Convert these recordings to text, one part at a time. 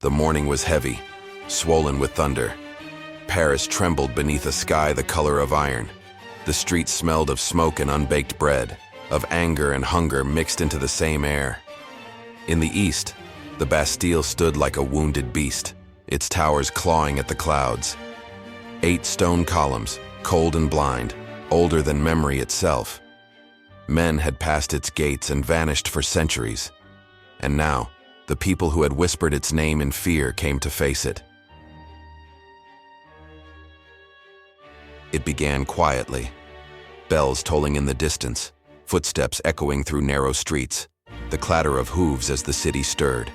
The morning was heavy, swollen with thunder. Paris trembled beneath a sky the color of iron. The streets smelled of smoke and unbaked bread, of anger and hunger mixed into the same air. In the east, the Bastille stood like a wounded beast, its towers clawing at the clouds. 8 stone columns, cold and blind, older than memory itself. Men had passed its gates and vanished for centuries. And now, the people who had whispered its name in fear came to face it. It began quietly, bells tolling in the distance, footsteps echoing through narrow streets, the clatter of hooves as the city stirred.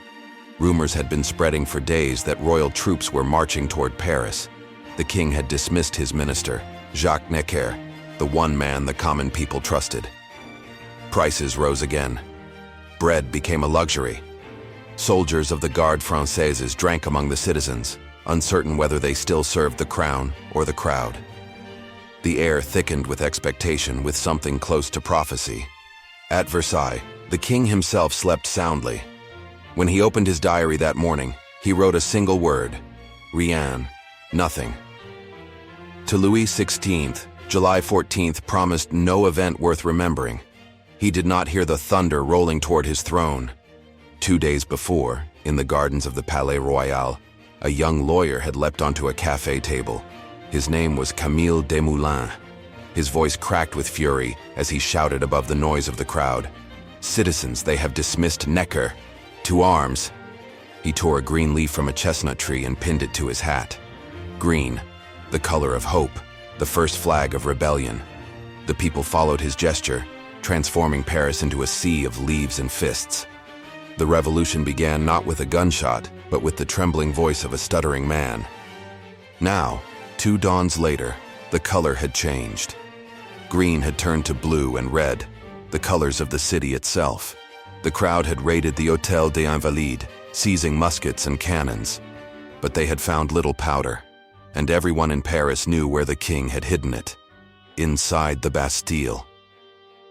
Rumors had been spreading for days that royal troops were marching toward Paris. The king had dismissed his minister, Jacques Necker, the one man the common people trusted. Prices rose again. Bread became a luxury. Soldiers of the Garde Françaises drank among the citizens, uncertain whether they still served the crown or the crowd. The air thickened with expectation, with something close to prophecy. At Versailles, the king himself slept soundly. When he opened his diary that morning, he wrote a single word: rien, nothing. To Louis XVI, July 14th promised no event worth remembering. He did not hear the thunder rolling toward his throne. 2 days before, in the gardens of the Palais-Royal, a young lawyer had leapt onto a café table. His name was Camille Desmoulins. His voice cracked with fury as he shouted above the noise of the crowd. "Citizens, they have dismissed Necker. To arms!" He tore a green leaf from a chestnut tree and pinned it to his hat. Green, the color of hope, the first flag of rebellion. The people followed his gesture, transforming Paris into a sea of leaves and fists. The revolution began not with a gunshot, but with the trembling voice of a stuttering man. Now, 2 dawns later, the color had changed. Green had turned to blue and red, the colors of the city itself. The crowd had raided the Hôtel des Invalides, seizing muskets and cannons. But they had found little powder, and everyone in Paris knew where the king had hidden it: inside the Bastille.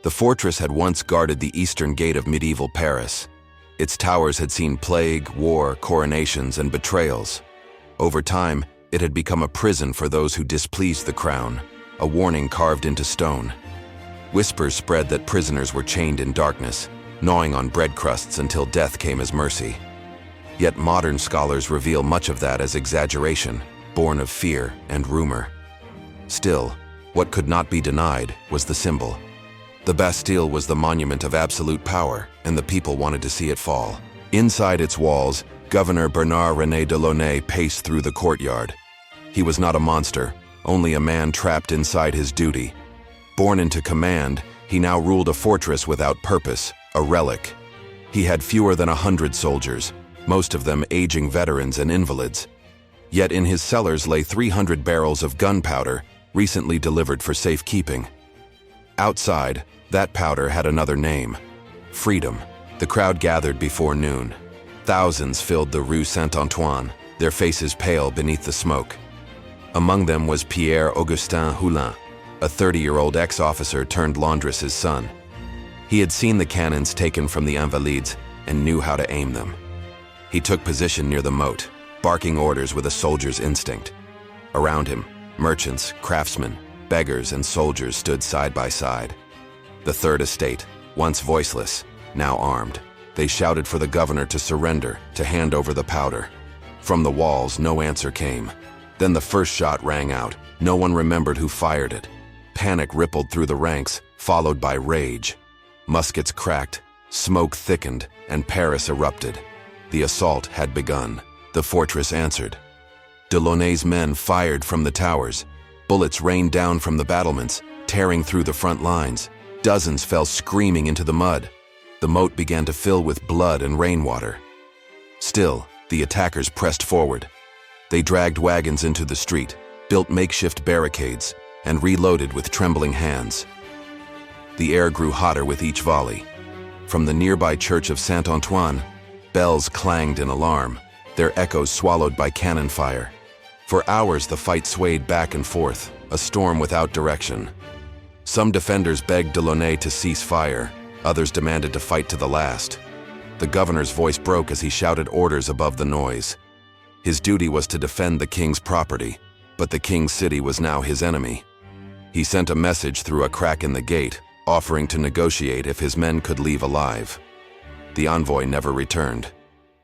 The fortress had once guarded the eastern gate of medieval Paris. Its towers had seen plague, war, coronations, and betrayals. Over time, it had become a prison for those who displeased the crown, a warning carved into stone. Whispers spread that prisoners were chained in darkness, gnawing on bread crusts until death came as mercy. Yet modern scholars reveal much of that as exaggeration, born of fear and rumor. Still, what could not be denied was the symbol. The Bastille was the monument of absolute power, and the people wanted to see it fall. Inside its walls, Governor Bernard-René de Launay paced through the courtyard. He was not a monster, only a man trapped inside his duty. Born into command, he now ruled a fortress without purpose, a relic. He had fewer than 100 soldiers, most of them aging veterans and invalids. Yet in his cellars lay 300 barrels of gunpowder, recently delivered for safekeeping. Outside, that powder had another name: freedom. The crowd gathered before noon. Thousands filled the Rue Saint-Antoine, their faces pale beneath the smoke. Among them was Pierre-Augustin Hulin, a 30-year-old ex-officer turned laundress's son. He had seen the cannons taken from the Invalides and knew how to aim them. He took position near the moat, barking orders with a soldier's instinct. Around him, merchants, craftsmen, beggars, and soldiers stood side by side. The Third Estate, once voiceless, now armed. They shouted for the governor to surrender, to hand over the powder. From the walls, no answer came. Then the first shot rang out. No one remembered who fired it. Panic rippled through the ranks, followed by rage. Muskets cracked, smoke thickened, and Paris erupted. The assault had begun. The fortress answered. De Launay's men fired from the towers. Bullets rained down from the battlements, tearing through the front lines. Dozens fell screaming into the mud. The moat began to fill with blood and rainwater. Still, the attackers pressed forward. They dragged wagons into the street, built makeshift barricades, and reloaded with trembling hands. The air grew hotter with each volley. From the nearby church of Saint-Antoine, bells clanged in alarm, their echoes swallowed by cannon fire. For hours the fight swayed back and forth, a storm without direction. Some defenders begged de Launay to cease fire, others demanded to fight to the last. The governor's voice broke as he shouted orders above the noise. His duty was to defend the king's property, but the king's city was now his enemy. He sent a message through a crack in the gate, offering to negotiate if his men could leave alive. The envoy never returned.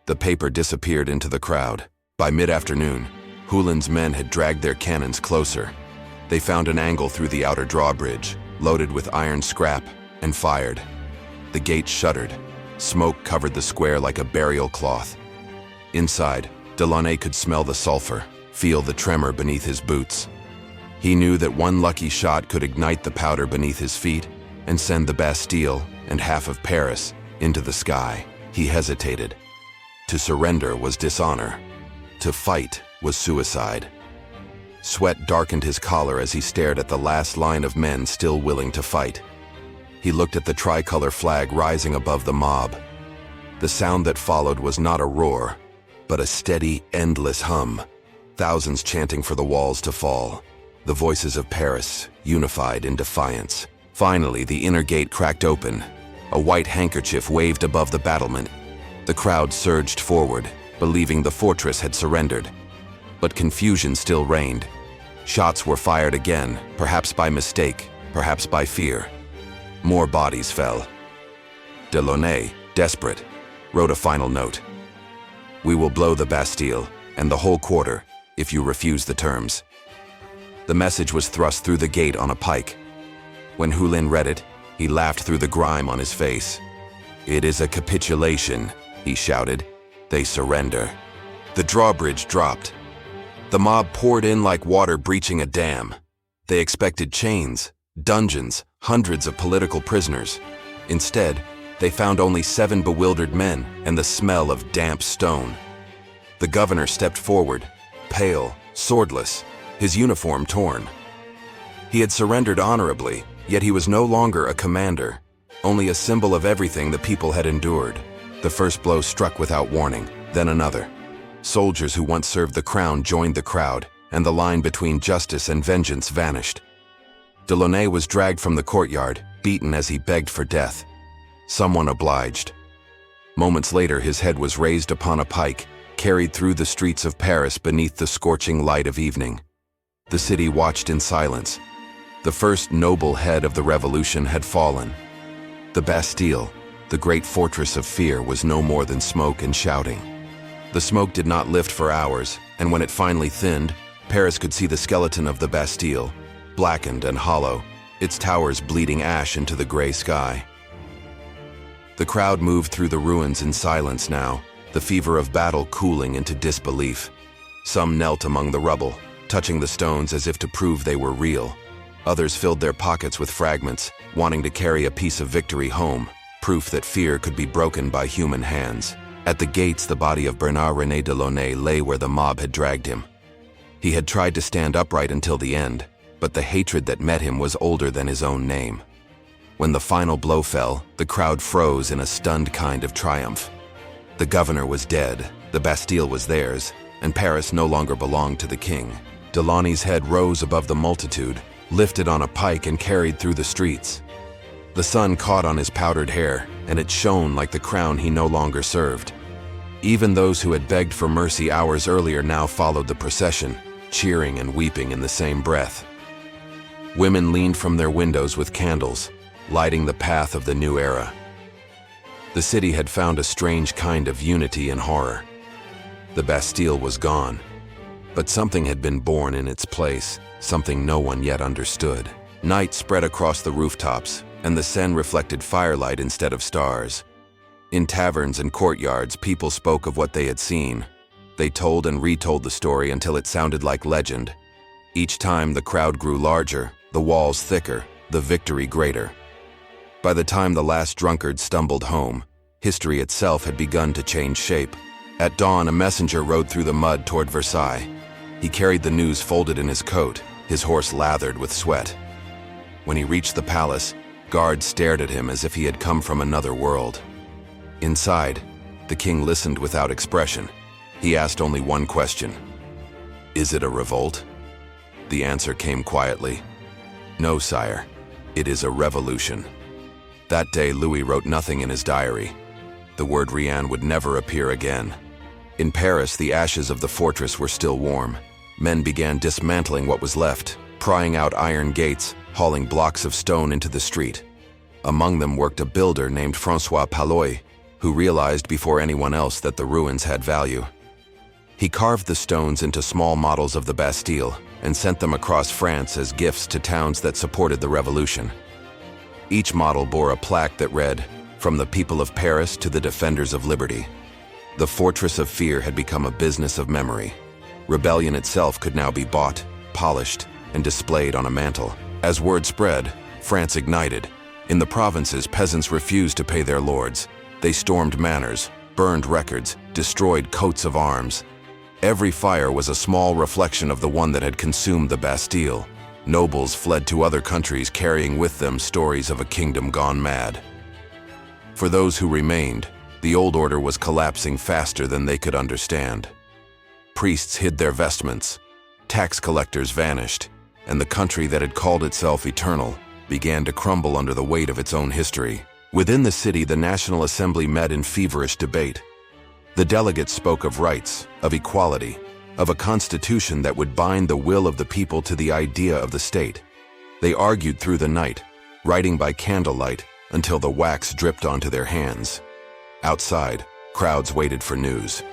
The paper disappeared into the crowd. By mid-afternoon, Hulin's men had dragged their cannons closer. They found an angle through the outer drawbridge, loaded with iron scrap, and fired. The gate shuddered. Smoke covered the square like a burial cloth. Inside, de Launay could smell the sulfur, feel the tremor beneath his boots. He knew that one lucky shot could ignite the powder beneath his feet and send the Bastille and half of Paris into the sky. He hesitated. To surrender was dishonor. To fight was suicide. Sweat darkened his collar as he stared at the last line of men still willing to fight. He looked at the tricolor flag rising above the mob. The sound that followed was not a roar, but a steady, endless hum. Thousands chanting for the walls to fall. The voices of Paris, unified in defiance. Finally, the inner gate cracked open. A white handkerchief waved above the battlement. The crowd surged forward, believing the fortress had surrendered. But confusion still reigned. Shots were fired again, perhaps by mistake, perhaps by fear. More bodies fell. De Launay, desperate, wrote a final note. "We will blow the Bastille and the whole quarter if you refuse the terms." The message was thrust through the gate on a pike. When Hulin read it, he laughed through the grime on his face. "It is a capitulation," he shouted. "They surrender." The drawbridge dropped. The mob poured in like water breaching a dam. They expected chains, dungeons, hundreds of political prisoners. Instead, they found only 7 bewildered men and the smell of damp stone. The governor stepped forward, pale, swordless, his uniform torn. He had surrendered honorably, yet he was no longer a commander, only a symbol of everything the people had endured. The first blow struck without warning, then another. Soldiers who once served the crown joined the crowd, and the line between justice and vengeance vanished. De Launay was dragged from the courtyard, beaten as he begged for death. Someone obliged. Moments later, his head was raised upon a pike, carried through the streets of Paris beneath the scorching light of evening. The city watched in silence. The first noble head of the revolution had fallen. The Bastille, the great fortress of fear, was no more than smoke and shouting. The smoke did not lift for hours, and when it finally thinned, Paris could see the skeleton of the Bastille, blackened and hollow, its towers bleeding ash into the gray sky. The crowd moved through the ruins in silence now, the fever of battle cooling into disbelief. Some knelt among the rubble, touching the stones as if to prove they were real. Others filled their pockets with fragments, wanting to carry a piece of victory home, proof that fear could be broken by human hands. At the gates, the body of Bernard-René de Launay lay where the mob had dragged him. He had tried to stand upright until the end, but the hatred that met him was older than his own name. When the final blow fell, the crowd froze in a stunned kind of triumph. The governor was dead, the Bastille was theirs, and Paris no longer belonged to the king. De Launay's head rose above the multitude, lifted on a pike and carried through the streets. The sun caught on his powdered hair, and it shone like the crown he no longer served. Even those who had begged for mercy hours earlier now followed the procession, cheering and weeping in the same breath. Women leaned from their windows with candles, lighting the path of the new era. The city had found a strange kind of unity and horror. The Bastille was gone, but something had been born in its place, something no one yet understood. Night spread across the rooftops, and the Seine reflected firelight instead of stars. In taverns and courtyards, people spoke of what they had seen. They told and retold the story until it sounded like legend. Each time the crowd grew larger, the walls thicker, the victory greater. By the time the last drunkard stumbled home, history itself had begun to change shape. At dawn, a messenger rode through the mud toward Versailles. He carried the news folded in his coat, his horse lathered with sweat. When he reached the palace, guards stared at him as if he had come from another world. Inside, the king listened without expression. He asked only one question. "Is it a revolt?" The answer came quietly. "No, sire. It is a revolution." That day, Louis wrote nothing in his diary. The word Rian would never appear again. In Paris, the ashes of the fortress were still warm. Men began dismantling what was left, prying out iron gates, hauling blocks of stone into the street. Among them worked a builder named François Palais, who realized before anyone else that the ruins had value. He carved the stones into small models of the Bastille and sent them across France as gifts to towns that supported the revolution. Each model bore a plaque that read, "From the people of Paris to the defenders of liberty." The fortress of fear had become a business of memory. Rebellion itself could now be bought, polished, and displayed on a mantle. As word spread, France ignited. In the provinces, peasants refused to pay their lords. They stormed manors, burned records, destroyed coats of arms. Every fire was a small reflection of the one that had consumed the Bastille. Nobles fled to other countries carrying with them stories of a kingdom gone mad. For those who remained, the old order was collapsing faster than they could understand. Priests hid their vestments, tax collectors vanished, and the country that had called itself eternal began to crumble under the weight of its own history. Within the city, the National Assembly met in feverish debate. The delegates spoke of rights, of equality, of a constitution that would bind the will of the people to the idea of the state. They argued through the night, writing by candlelight until the wax dripped onto their hands. Outside, crowds waited for news.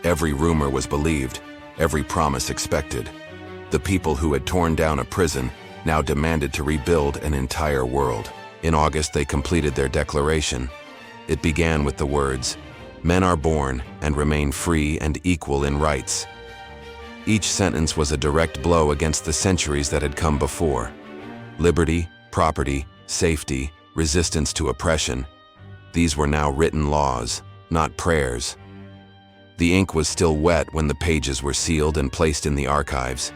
Every rumor was believed, every promise expected. The people who had torn down a prison now demanded to rebuild an entire world. In August, they completed their declaration. It began with the words, "Men are born and remain free and equal in rights." Each sentence was a direct blow against the centuries that had come before. Liberty, property, safety, resistance to oppression. These were now written laws, not prayers. The ink was still wet when the pages were sealed and placed in the archives.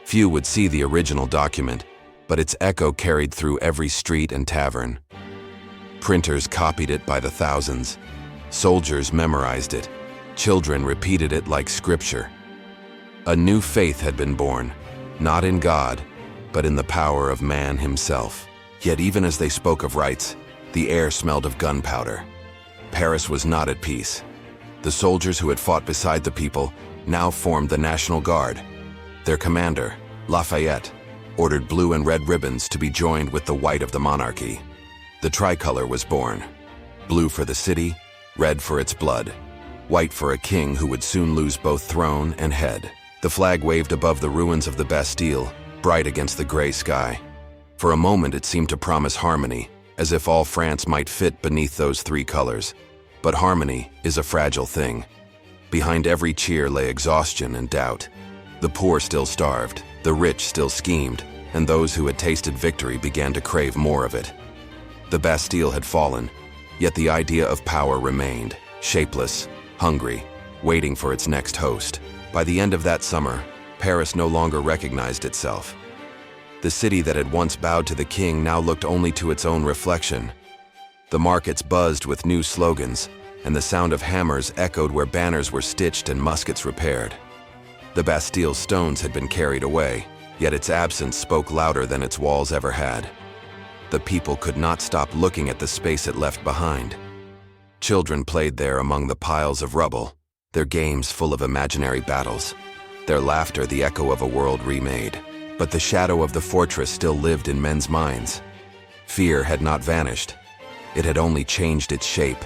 Few would see the original document, but its echo carried through every street and tavern. Printers copied it by the thousands. Soldiers memorized it. Children repeated it like scripture. A new faith had been born, not in God, but in the power of man himself. Yet even as they spoke of rights, the air smelled of gunpowder. Paris was not at peace. The soldiers who had fought beside the people now formed the National Guard. Their commander, Lafayette, ordered blue and red ribbons to be joined with the white of the monarchy. The tricolor was born. Blue for the city, red for its blood, white for a king who would soon lose both throne and head. The flag waved above the ruins of the Bastille, bright against the gray sky. For a moment it seemed to promise harmony, as if all France might fit beneath those three colors. But harmony is a fragile thing. Behind every cheer lay exhaustion and doubt. The poor still starved, the rich still schemed, and those who had tasted victory began to crave more of it. The Bastille had fallen, yet the idea of power remained, shapeless, hungry, waiting for its next host. By the end of that summer, Paris no longer recognized itself. The city that had once bowed to the king now looked only to its own reflection. The markets buzzed with new slogans, and the sound of hammers echoed where banners were stitched and muskets repaired. The Bastille's stones had been carried away, yet its absence spoke louder than its walls ever had. The people could not stop looking at the space it left behind. Children played there among the piles of rubble, their games full of imaginary battles, their laughter the echo of a world remade. But the shadow of the fortress still lived in men's minds. Fear had not vanished. It had only changed its shape.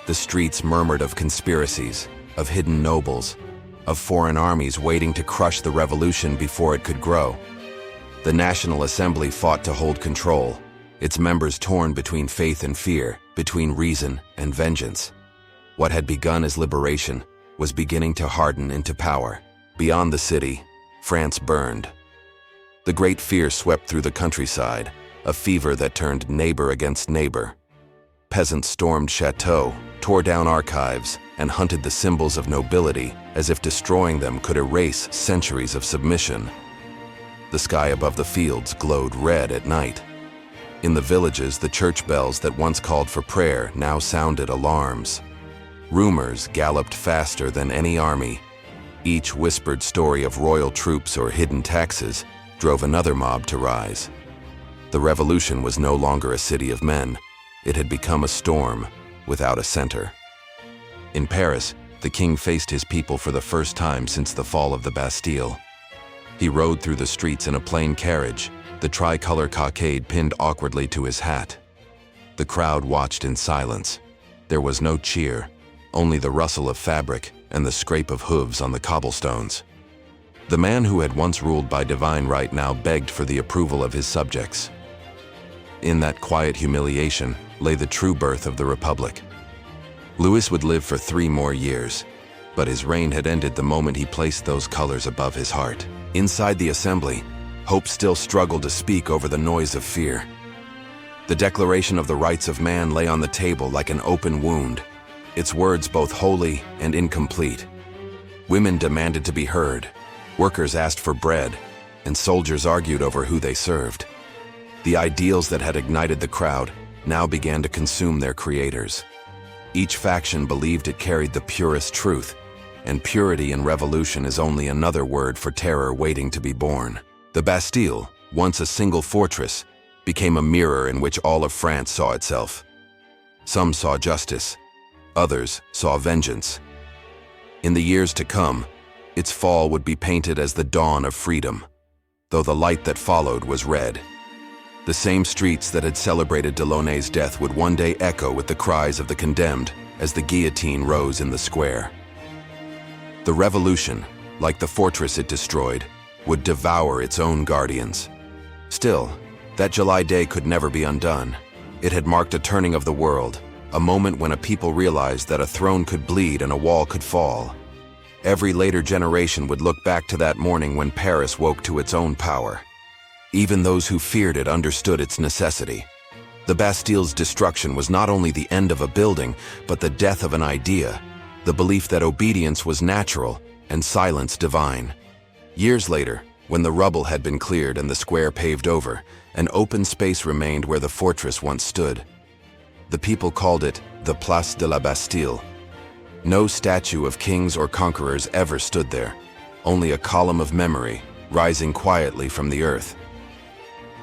The streets murmured of conspiracies, of hidden nobles, of foreign armies waiting to crush the revolution before it could grow. The National Assembly fought to hold control, its members torn between faith and fear, between reason and vengeance. What had begun as liberation was beginning to harden into power. Beyond the city, France burned. The great fear swept through the countryside, a fever that turned neighbor against neighbor. Peasants stormed chateaux, tore down archives, and hunted the symbols of nobility as if destroying them could erase centuries of submission. The sky above the fields glowed red at night. In the villages, the church bells that once called for prayer now sounded alarms. Rumors galloped faster than any army. Each whispered story of royal troops or hidden taxes drove another mob to rise. The revolution was no longer a city of men. It had become a storm without a center. In Paris, the king faced his people for the first time since the fall of the Bastille. He rode through the streets in a plain carriage, the tricolor cockade pinned awkwardly to his hat. The crowd watched in silence. There was no cheer, only the rustle of fabric and the scrape of hooves on the cobblestones. The man who had once ruled by divine right now begged for the approval of his subjects. In that quiet humiliation lay the true birth of the Republic. Louis would live for 3 more years, but his reign had ended the moment he placed those colors above his heart. Inside the assembly, hope still struggled to speak over the noise of fear. The Declaration of the Rights of Man lay on the table like an open wound, its words both holy and incomplete. Women demanded to be heard, workers asked for bread, and soldiers argued over who they served. The ideals that had ignited the crowd now began to consume their creators. Each faction believed it carried the purest truth, and purity in revolution is only another word for terror waiting to be born. The Bastille, once a single fortress, became a mirror in which all of France saw itself. Some saw justice, others saw vengeance. In the years to come, its fall would be painted as the dawn of freedom, though the light that followed was red. The same streets that had celebrated de Launay's death would one day echo with the cries of the condemned as the guillotine rose in the square. The revolution, like the fortress it destroyed, would devour its own guardians. Still, that July day could never be undone. It had marked a turning of the world, a moment when a people realized that a throne could bleed and a wall could fall. Every later generation would look back to that morning when Paris woke to its own power. Even those who feared it understood its necessity. The Bastille's destruction was not only the end of a building, but the death of an idea, the belief that obedience was natural and silence divine. Years later, when the rubble had been cleared and the square paved over, an open space remained where the fortress once stood. The people called it the Place de la Bastille. No statue of kings or conquerors ever stood there, only a column of memory rising quietly from the earth.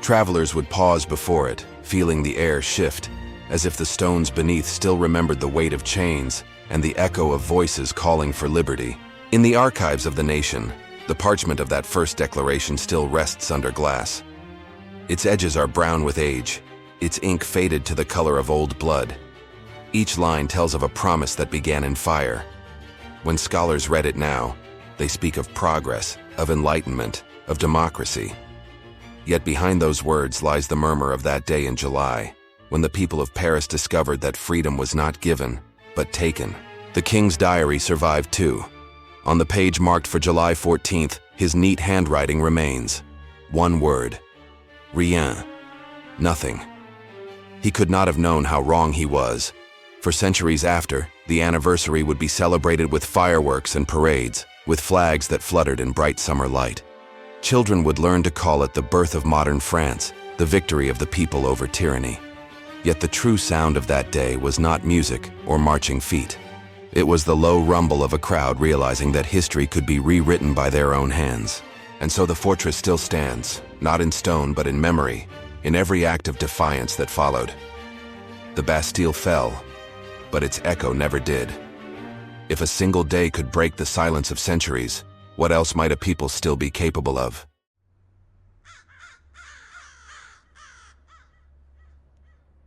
Travelers would pause before it, feeling the air shift, as if the stones beneath still remembered the weight of chains and the echo of voices calling for liberty. In the archives of the nation, the parchment of that first declaration still rests under glass. Its edges are brown with age, its ink faded to the color of old blood. Each line tells of a promise that began in fire. When scholars read it now, they speak of progress, of enlightenment, of democracy. Yet behind those words lies the murmur of that day in July, when the people of Paris discovered that freedom was not given, but taken. The king's diary survived too. On the page marked for July 14th, his neat handwriting remains. One word: rien. Nothing. He could not have known how wrong he was. For centuries after, the anniversary would be celebrated with fireworks and parades, with flags that fluttered in bright summer light. Children would learn to call it the birth of modern France, the victory of the people over tyranny. Yet the true sound of that day was not music or marching feet. It was the low rumble of a crowd realizing that history could be rewritten by their own hands. And so the fortress still stands, not in stone but in memory, in every act of defiance that followed. The Bastille fell, but its echo never did. If a single day could break the silence of centuries, what else might a people still be capable of?